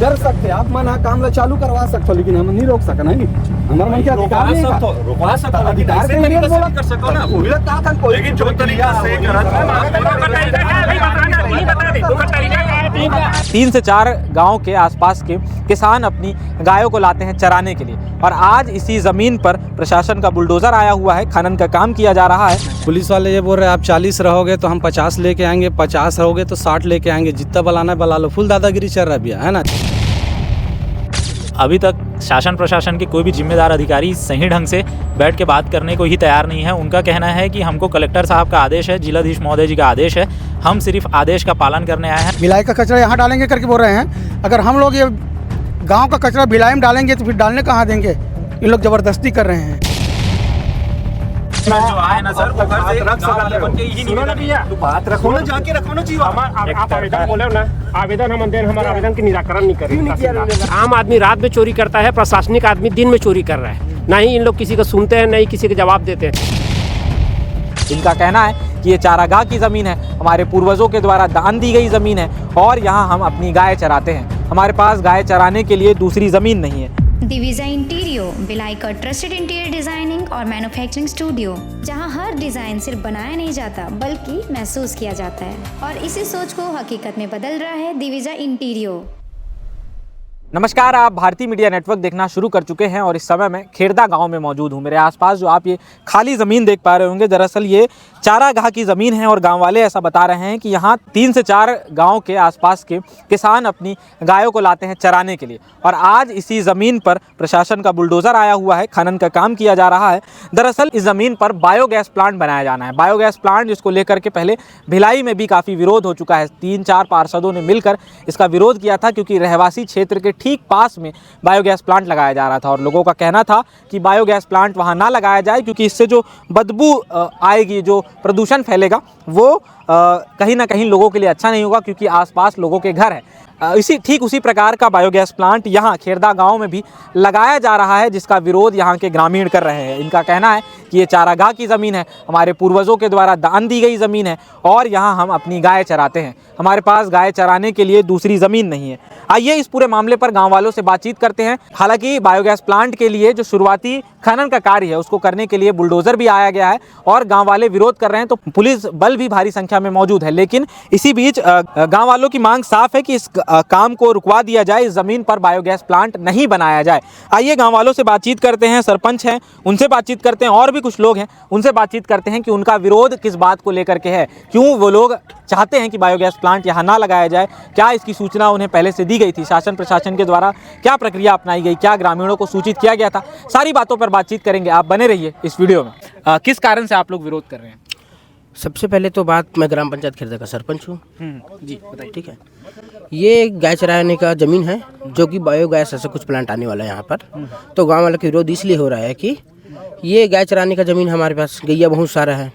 कर सकते, आप मना काम चालू करवा सकते हो, लेकिन हम नहीं रोक सकते ना। हमारा मन क्या अधिकार नहीं है, रोकवा सकते हो, अधिकार के लिए बोला कर सको ना। लेकिन जो तरीका से तीन से चार गांव के आसपास के किसान अपनी गायों को लाते हैं चराने के लिए, और आज इसी ज़मीन पर प्रशासन का बुलडोज़र आया हुआ है, खनन का काम किया जा रहा है। पुलिस वाले ये बोल रहे हैं आप 40 रहोगे तो हम 50 लेके आएंगे, 50 रहोगे तो 60 लेके आएंगे, जितना बुलाना है बुला लो। फुल दादागिरी चल रहा है भैया, है ना। अभी तक शासन प्रशासन के कोई भी जिम्मेदार अधिकारी सही ढंग से बैठ के बात करने को ही तैयार नहीं है। उनका कहना है कि हमको कलेक्टर साहब का आदेश है, जिलाधीश महोदय जी का आदेश है, हम सिर्फ आदेश का पालन करने आए हैं। भिलाई का कचरा यहाँ डालेंगे करके बोल रहे हैं। अगर हम लोग ये गांव का कचरा भिलाई में डालेंगे तो फिर डालने कहाँ देंगे? ये लोग जबरदस्ती कर रहे हैं। जो आए ना सर, वो घर से रख सकते बन के ही नहीं भैया, बात रखो ना, जाके रखो ना चीज। आप आवेदन बोले ना, आवेदन हम दें, हमारा आवेदन की निराकरण नहीं करें। आम आदमी रात में चोरी करता है, प्रशासनिक आदमी दिन में चोरी कर रहा है। ना ही इन लोग किसी को सुनते हैं, ना ही किसी को जवाब देते हैं। इनका कहना है कि ये चारागाह की ज़मीन है, हमारे पूर्वजों के द्वारा दान दी गई ज़मीन है, और यहाँ हम अपनी गाय चराते हैं। हमारे पास गाय चराने के लिए दूसरी ज़मीन नहीं है। दिविजा इंटीरियो, भिलाई का ट्रस्टेड इंटीरियर डिजाइनिंग और मैन्युफैक्चरिंग स्टूडियो, जहां हर डिजाइन सिर्फ बनाया नहीं जाता बल्कि महसूस किया जाता है, और इसी सोच को हकीकत में बदल रहा है दिविजा इंटीरियो। नमस्कार, आप भारतीय मीडिया नेटवर्क देखना शुरू कर चुके हैं और इस समय मैं खेरदा गांव में मौजूद हूं। मेरे आसपास जो आप ये खाली ज़मीन देख पा रहे होंगे, दरअसल ये चारागाह की ज़मीन है, और गांव वाले ऐसा बता रहे हैं कि यहाँ 3 से 4 गांव के आसपास के किसान अपनी गायों को लाते हैं चराने के लिए, और आज इसी ज़मीन पर प्रशासन का बुलडोज़र आया हुआ है, खनन का काम किया जा रहा है। दरअसल इस ज़मीन पर बायोगैस प्लांट बनाया जाना है। बायोगैस प्लांट जिसको लेकर के पहले भिलाई में भी काफ़ी विरोध हो चुका है। 3-4 पार्षदों ने मिलकर इसका विरोध किया था, क्योंकि रहवासी क्षेत्र के ठीक पास में बायोगैस प्लांट लगाया जा रहा था, और लोगों का कहना था कि बायोगैस प्लांट वहाँ ना लगाया जाए, क्योंकि इससे जो बदबू आएगी, जो प्रदूषण फैलेगा, वो कहीं ना कहीं लोगों के लिए अच्छा नहीं होगा, क्योंकि आसपास लोगों के घर हैं। उसी प्रकार का बायोगैस प्लांट यहाँ खेरदा गांव में भी लगाया जा रहा है, जिसका विरोध यहाँ के ग्रामीण कर रहे हैं। इनका कहना है कि ये चारागाह की ज़मीन है, हमारे पूर्वजों के द्वारा दान दी गई ज़मीन है, और यहाँ हम अपनी गाय चराते हैं। हमारे पास गाय चराने के लिए दूसरी ज़मीन नहीं है। आइए इस पूरे मामले पर गाँव वालों से बातचीत करते हैं। हालांकि बायोगैस प्लांट के लिए जो शुरुआती खनन का कार्य है, उसको करने के लिए बुलडोज़र भी आया गया है, और गाँव वाले विरोध कर रहे हैं, तो पुलिस बल भी भारी संख्या में मौजूद है। लेकिन इसी बीच गाँव वालों की मांग साफ है कि इस काम को रुकवा दिया जाए, इस ज़मीन पर बायोगैस प्लांट नहीं बनाया जाए। आइए गाँव वालों से बातचीत करते हैं। सरपंच हैं, उनसे बातचीत करते हैं, और भी कुछ लोग हैं, उनसे बातचीत करते हैं कि उनका विरोध किस बात को लेकर के है, क्यों वो लोग चाहते हैं कि बायोगैस प्लांट यहाँ ना लगाया जाए, क्या इसकी सूचना उन्हें पहले से दी गई थी, शासन प्रशासन के द्वारा क्या प्रक्रिया अपनाई गई, क्या ग्रामीणों को सूचित किया गया था। सारी बातों पर बातचीत करेंगे, आप बने रहिए इस वीडियो में। किस कारण से आप लोग विरोध कर रहे हैं? सबसे पहले तो बात, मैं ग्राम पंचायत खेरदा का सरपंच हूँ जी बताइए। ठीक है, ये गाय चराने का ज़मीन है, जो कि बायोगैस ऐसा कुछ प्लांट आने वाला है यहाँ पर। तो गांव वालों का विरोध इसलिए हो रहा है कि ये गाय चराने का ज़मीन हमारे पास गैया बहुत सारा है,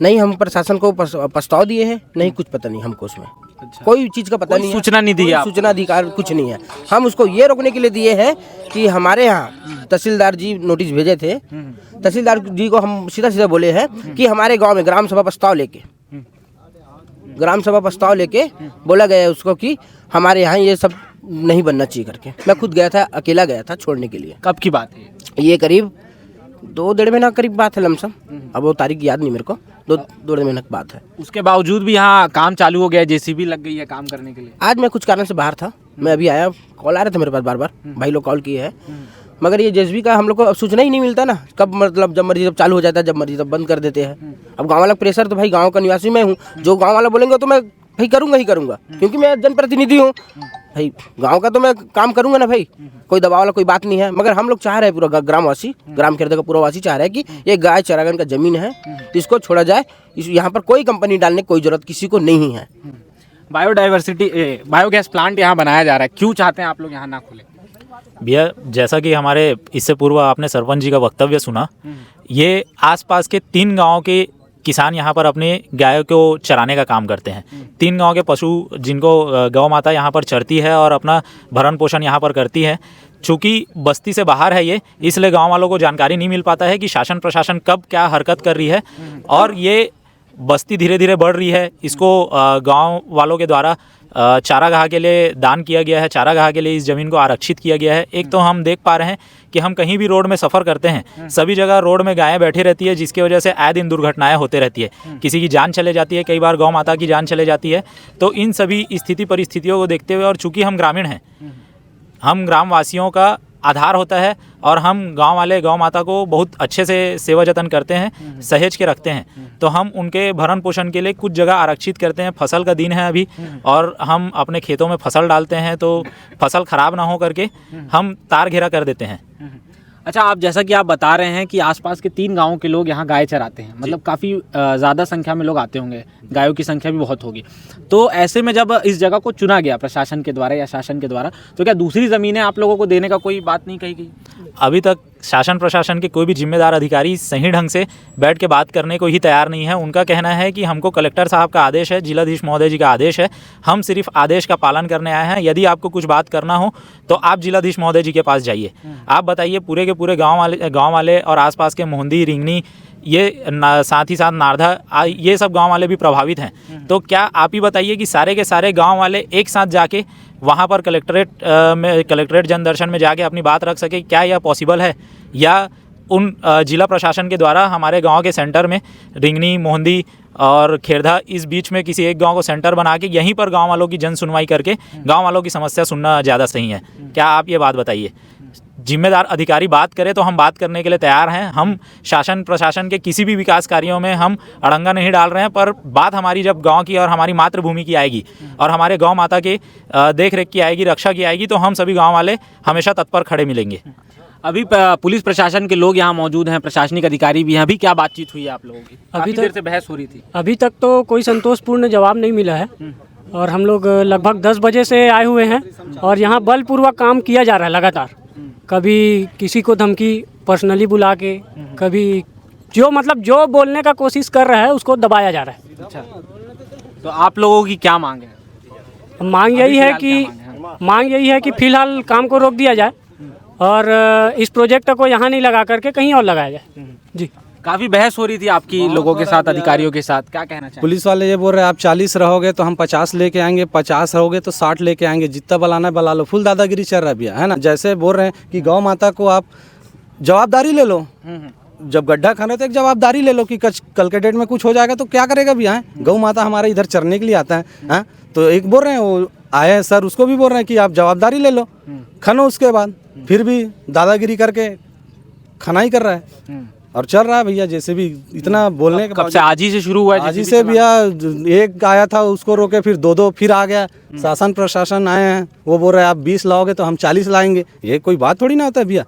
नहीं हम प्रशासन को प्रस्ताव दिए हैं, नहीं कुछ पता नहीं हमको उसमें। अच्छा। कोई चीज़ का पता नहीं, सूचना नहीं दी, सूचना अधिकार कुछ नहीं है। हम उसको ये रोकने के लिए दिए हैं कि हमारे यहाँ तहसीलदार जी नोटिस भेजे थे, तहसीलदार जी को हम सीधा बोले हैं कि हमारे गाँव में ग्राम सभा प्रस्ताव लेके बोला गया है उसको कि हमारे यहाँ ये सब नहीं बनना चाहिए करके। मैं खुद गया था, अकेला गया था छोड़ने के लिए। कब की बात है ये? करीब 2-1.5 महीना करीब बात है लमसम, अब वो तारीख याद नहीं मेरे को, 2-2.5 महीने की बात है। उसके बावजूद भी यहाँ काम चालू हो गया, जेसीबी लग गई है काम करने के लिए। आज मैं कुछ कारण से बाहर था, मैं अभी आया, कॉल आ रहे थे मेरे पास बार, भाई लोग कॉल किए हैं, मगर ये जेसीबी का हम लोग को सूचना ही नहीं मिलता ना, कब मतलब जब मर्जी जब चालू हो जाता है, जब मर्जी तब बंद कर देते हैं। अब गाँव वाला प्रेशर, तो भाई गाँव का निवासी मैं हूँ, जो गाँव वाला बोलेंगे तो मैं भाई करूँगा ही करूँगा, क्योंकि मैं जनप्रतिनिधि हूँ भाई, गांव का तो मैं काम करूंगा ना भाई, कोई दबाव वाला कोई बात नहीं है। मगर हम लोग चाह रहे हैं, पूरा ग्रामवासी, ग्राम खेरदा का पूरा वासी चाह रहे हैं कि ये गाय चरागन का ज़मीन है, तो इसको छोड़ा जाए। यहाँ पर कोई कंपनी डालने की कोई ज़रूरत किसी को नहीं है। बायोडाइवर्सिटी बायोगैस प्लांट यहाँ बनाया जा रहा है, क्यों चाहते हैं आप लोग यहाँ ना खुले? भैया, जैसा कि हमारे इससे पूर्व आपने सरपंच जी का वक्तव्य सुना, ये आसपास के 3 गाँव के किसान यहाँ पर अपने गायों को चराने का काम करते हैं। 3 गांव के पशु जिनको गौ माता यहाँ पर चरती है और अपना भरण पोषण यहाँ पर करती है। चूँकि बस्ती से बाहर है ये, इसलिए गांव वालों को जानकारी नहीं मिल पाता है कि शासन प्रशासन कब क्या हरकत कर रही है, और ये बस्ती धीरे धीरे बढ़ रही है। इसको गांव वालों के द्वारा चारागाह के लिए दान किया गया है, चारागाह के लिए इस ज़मीन को आरक्षित किया गया है। एक तो हम देख पा रहे हैं कि हम कहीं भी रोड में सफ़र करते हैं, सभी जगह रोड में गायें बैठी रहती है, जिसकी वजह से आए दिन दुर्घटनाएं होते रहती है, किसी की जान चले जाती है, कई बार गौ माता की जान चले जाती है। तो इन सभी स्थिति परिस्थितियों को देखते हुए और चूँकि हम ग्रामीण हैं, हम ग्रामवासियों का आधार होता है और हम गांव वाले गौ माता को बहुत अच्छे से सेवा जतन करते हैं, सहेज के रखते हैं। तो हम उनके भरण पोषण के लिए कुछ जगह आरक्षित करते हैं। फसल का दिन है अभी और हम अपने खेतों में फसल डालते हैं, तो फसल ख़राब ना हो करके हम तार घेरा कर देते हैं। अच्छा, आप जैसा कि आप बता रहे हैं कि आसपास के 3 गांवों के लोग यहाँ गाय चराते हैं, मतलब काफ़ी ज़्यादा संख्या में लोग आते होंगे, गायों की संख्या भी बहुत होगी। तो ऐसे में जब इस जगह को चुना गया प्रशासन के द्वारा या शासन के द्वारा, तो क्या दूसरी ज़मीनें आप लोगों को देने का कोई बात नहीं कही गई? अभी तक शासन प्रशासन के कोई भी जिम्मेदार अधिकारी सही ढंग से बैठ के बात करने को ही तैयार नहीं है। उनका कहना है कि हमको कलेक्टर साहब का आदेश है, जिलाधीश महोदय जी का आदेश है, हम सिर्फ आदेश का पालन करने आए हैं। यदि आपको कुछ बात करना हो तो आप जिलाधीश महोदय जी के पास जाइए, आप बताइए। पूरे के पूरे गाँव वाले और आसपास के मोहंदी, रिंगनी, ये साथ ही साथ नारधा, ये सब गांव वाले भी प्रभावित हैं। तो क्या आप ही बताइए कि सारे के सारे गांव वाले एक साथ जाके वहां पर कलेक्ट्रेट जन दर्शन में जाके अपनी बात रख सके? क्या यह पॉसिबल है? या उन जिला प्रशासन के द्वारा हमारे गांव के सेंटर में रिंगनी, मोहंदी और खेरधा, इस बीच में किसी एक गांव को सेंटर बना के यहीं पर गांव वालों की जन सुनवाई करके गांव वालों की समस्या सुनना ज़्यादा सही है? क्या आप ये बात बताइए। जिम्मेदार अधिकारी बात करें तो हम बात करने के लिए तैयार हैं। हम शासन प्रशासन के किसी भी विकास कार्यों में हम अड़ंगा नहीं डाल रहे हैं, पर बात हमारी जब गांव की और हमारी मातृभूमि की आएगी और हमारे गौ माता के देख रेख की आएगी, रक्षा की आएगी, तो हम सभी गांव वाले हमेशा तत्पर खड़े मिलेंगे। अभी पुलिस प्रशासन के लोग यहाँ मौजूद हैं, प्रशासनिक अधिकारी भी हैं। अभी क्या बातचीत हुई है आप लोगों की? अभी देर से बहस हो रही थी। अभी तक तो कोई संतोषपूर्ण जवाब नहीं मिला है और हम लोग लगभग 10 बजे से आए हुए हैं और यहाँ बलपूर्वक काम किया जा रहा है लगातार। कभी किसी को धमकी पर्सनली बुला के, कभी जो बोलने का कोशिश कर रहा है उसको दबाया जा रहा है। अच्छा, तो आप लोगों की क्या मांग है? मांग यही है कि फिलहाल काम को रोक दिया जाए और इस प्रोजेक्ट को यहाँ नहीं लगा करके कहीं और लगाया जाए। जी, काफ़ी बहस हो रही थी आपकी लोगों के साथ, अधिकारियों के साथ, क्या कहना चाहिए? पुलिस वाले ये बोल रहे हैं आप 40 रहोगे तो हम 50 लेके आएंगे, 50 रहोगे तो 60 लेके आएंगे, जितना बलाना है बला लो। फुल दादागिरी चल रहा है भैया, है ना। जैसे बोल रहे हैं कि गौ माता को आप जवाबदारी ले लो, जब गड्ढा खाने तो एक जवाबदारी ले लो कि कल के डेट में कुछ हो जाएगा तो क्या करेगा भैया? गौ माता हमारे इधर चरने के लिए आता है, तो एक बोल रहे हैं वो आए हैं सर, उसको भी बोल रहे हैं कि आप जवाबदारी ले लो, खनो। उसके बाद फिर भी दादागिरी करके खाना ही कर रहा है और चल रहा है भैया। जैसे भी इतना बोलने के कब से? आज ही से शुरू हुआ है? आज ही से भैया। एक आया था उसको रोके, फिर दो फिर आ गया। शासन प्रशासन आए हैं, वो बोल रहे हैं आप 20 लाओगे तो हम 40 लाएंगे। ये कोई बात थोड़ी ना होता है भैया।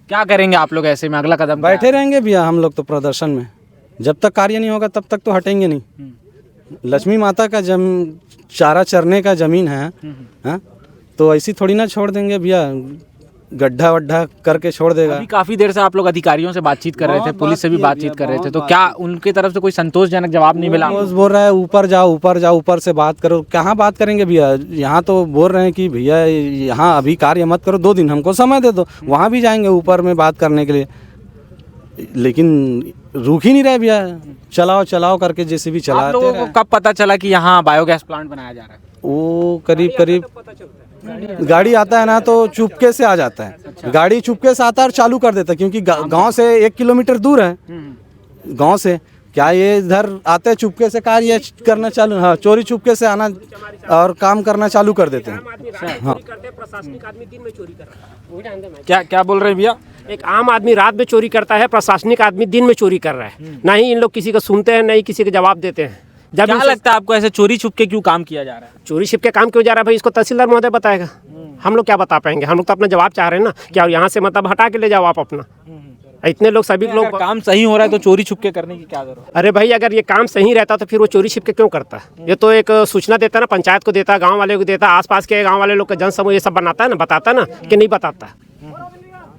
क्या करेंगे आप लोग ऐसे में? अगला कदम बैठे रहेंगे भैया हम लोग तो प्रदर्शन में, जब तक कार्य नहीं होगा तब तक तो हटेंगे नहीं। लक्ष्मी माता का चारा चरने का जमीन है, तो ऐसी थोड़ी ना छोड़ देंगे भैया, गड्ढा वड्ढा करके छोड़ देगा। अभी काफी देर से आप लोग अधिकारियों से बातचीत कर रहे थे, पुलिस से भी बातचीत कर रहे थे, तो क्या उनकी तरफ से कोई संतोषजनक जवाब नहीं मिला? बोल रहा है ऊपर जाओ, ऊपर से बात करो। कहाँ बात करेंगे भैया? यहाँ तो बोल रहे हैं कि भैया यहाँ अभी कार्य मत करो, 2 दिन हमको समय दे दो, वहाँ भी जाएंगे ऊपर में बात करने के लिए, लेकिन रुक ही नहीं रहे भैया। चलाओ करके जैसे भी चलाते। आप लोगों को कब पता चला कि यहाँ बायोगैस प्लांट बनाया जा रहा है? वो करीब गाड़ी आता है ना तो चुपके से आ जाता है। गाड़ी चुपके से आता है और चालू कर देता है, क्योंकि गांव से 1 किलोमीटर दूर है। गांव से क्या ये इधर आते हैं चुपके से कार्य करना चालू, हाँ, चोरी चुपके से आना और काम करना चालू कर देते हैं। हाँ, प्रशासनिक आदमी दिन में चोरी कर रहा है। क्या बोल रहे हैं भैया? एक आम आदमी रात में चोरी करता है, प्रशासनिक आदमी दिन में चोरी कर रहा है। ना ही इन लोग किसी को सुनते हैं, ना ही किसी को जवाब देते हैं। क्या लगता है आपको, ऐसे चोरी छुपके क्यों काम किया जा रहा है? चोरी छिपके काम क्यों जा रहा है भाई, इसको तहसीलदार महोदय बताएगा। हम लोग क्या बता पाएंगे? हम लोग तो अपना जवाब चाह रहे हैं ना, क्या यहाँ से मतलब हटा के ले जाओ आप अपना। इतने लोग सभी लोग काम सही हो रहा है तो चोरी छुपके करने की क्या जरूरत? अरे भाई, अगर ये काम सही रहता तो फिर वो चोरी छिपके क्यों करता है? ये तो एक सूचना देता है ना, पंचायत को देता है, गाँव वाले को देता है, आसपास के गाँव वाले लोग का जनसमूह ये सब बनाता है ना, बताता है ना कि नहीं बताता।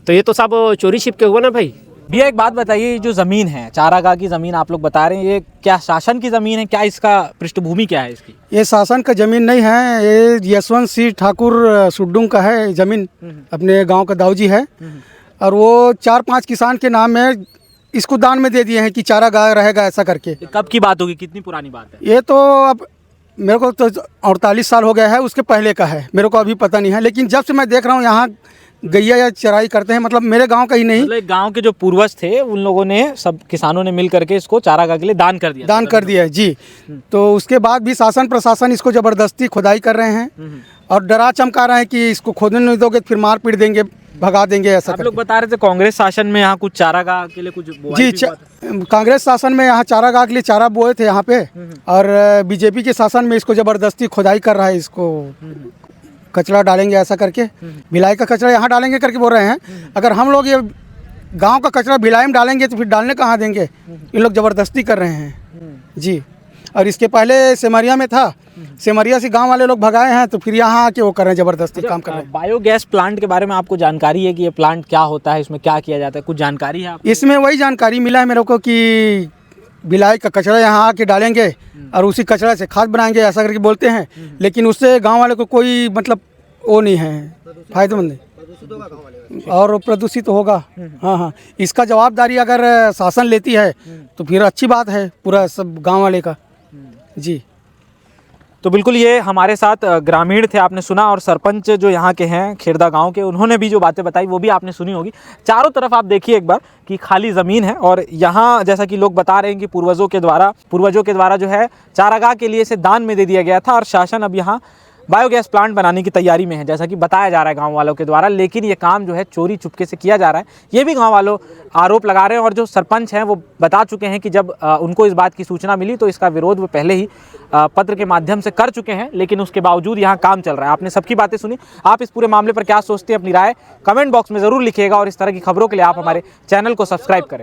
तो ये तो सब चोरी छिपके हुआ ना भाई। भैया एक बात बताइए, जो ज़मीन है चारागाह की ज़मीन आप लोग बता रहे हैं, ये क्या शासन की ज़मीन है? क्या इसका पृष्ठभूमि क्या है इसकी? ये शासन का ज़मीन नहीं है, ये यशवंत सिंह ठाकुर सुड्डुंग का है ज़मीन, अपने गांव का दाऊजी है। और वो 4-5 किसान के नाम में इसको दान में दे दिए हैं कि चारागाह रहेगा ऐसा करके। कब की बात होगी, कितनी पुरानी बात है? ये तो अब मेरे को तो 48 साल हो गया है, उसके पहले का है, मेरे को अभी पता नहीं है। लेकिन जब से मैं देख रहा हूँ यहाँ गैया या चराई करते हैं, मतलब मेरे गांव का ही नहीं, मतलब गांव के जो पूर्वज थे उन लोगों ने, सब किसानों ने मिल करके इसको चारागाह के लिए दान कर दिया है जी। तो उसके बाद भी शासन प्रशासन इसको ज़बरदस्ती खुदाई कर रहे हैं और डरा चमका रहे हैं कि इसको खोदने नहीं दोगे तो फिर मार पीट देंगे, भगा देंगे, ऐसा आप लोग बता रहे थे कांग्रेस शासन में यहाँ कुछ चारागाह के लिए कुछ जी। कांग्रेस शासन में यहाँ चारागाह के लिए चारा बोए थे यहाँ पे, और बीजेपी के शासन में इसको ज़बरदस्ती खुदाई कर रहा है, इसको कचरा डालेंगे ऐसा करके, भिलाई का कचरा यहाँ डालेंगे करके बोल रहे हैं। अगर हम लोग ये गांव का कचरा भिलाई में डालेंगे तो फिर डालने कहाँ देंगे, ये लोग ज़बरदस्ती कर रहे हैं जी। और इसके पहले सेमरिया में था, सेमरिया से गांव वाले लोग भगाए हैं, तो फिर यहाँ आके वो कर रहे हैं, ज़बरदस्ती काम कर रहे हैं। बायोगैस प्लांट के बारे में आपको जानकारी है कि ये प्लांट क्या होता है, इसमें क्या किया जाता है, कुछ जानकारी है आपको? इसमें वही जानकारी मिला है मेरे को कि भिलाई का कचरा यहाँ आके डालेंगे और उसी कचरा से खाद बनाएंगे, ऐसा करके बोलते हैं। लेकिन उससे गांव वाले को कोई मतलब वो नहीं है, फायदेमंद नहीं और प्रदूषित होगा। हाँ हाँ, इसका जवाबदारी अगर शासन लेती है तो फिर अच्छी बात है पूरा सब गांव वाले का जी। तो बिल्कुल ये हमारे साथ ग्रामीण थे, आपने सुना, और सरपंच जो यहाँ के हैं खेरदा गांव के, उन्होंने भी जो बातें बताई वो भी आपने सुनी होगी। चारों तरफ आप देखिए एक बार कि खाली ज़मीन है, और यहाँ जैसा कि लोग बता रहे हैं कि पूर्वजों के द्वारा जो है चारागाह के लिए इसे दान में दे दिया गया था, और शासन अब यहाँ बायोगैस प्लांट बनाने की तैयारी में है, जैसा कि बताया जा रहा है गांव वालों के द्वारा। लेकिन ये काम जो है चोरी चुपके से किया जा रहा है, ये भी गांव वालों आरोप लगा रहे हैं। और जो सरपंच हैं वो बता चुके हैं कि जब उनको इस बात की सूचना मिली तो इसका विरोध वो पहले ही पत्र के माध्यम से कर चुके हैं, लेकिन उसके बावजूद यहाँ काम चल रहा है। आपने सबकी बातें सुनी, आप इस पूरे मामले पर क्या सोचते हैं, अपनी राय कमेंट बॉक्स में ज़रूर लिखिएगा, और इस तरह की खबरों के लिए आप हमारे चैनल को सब्सक्राइब करें।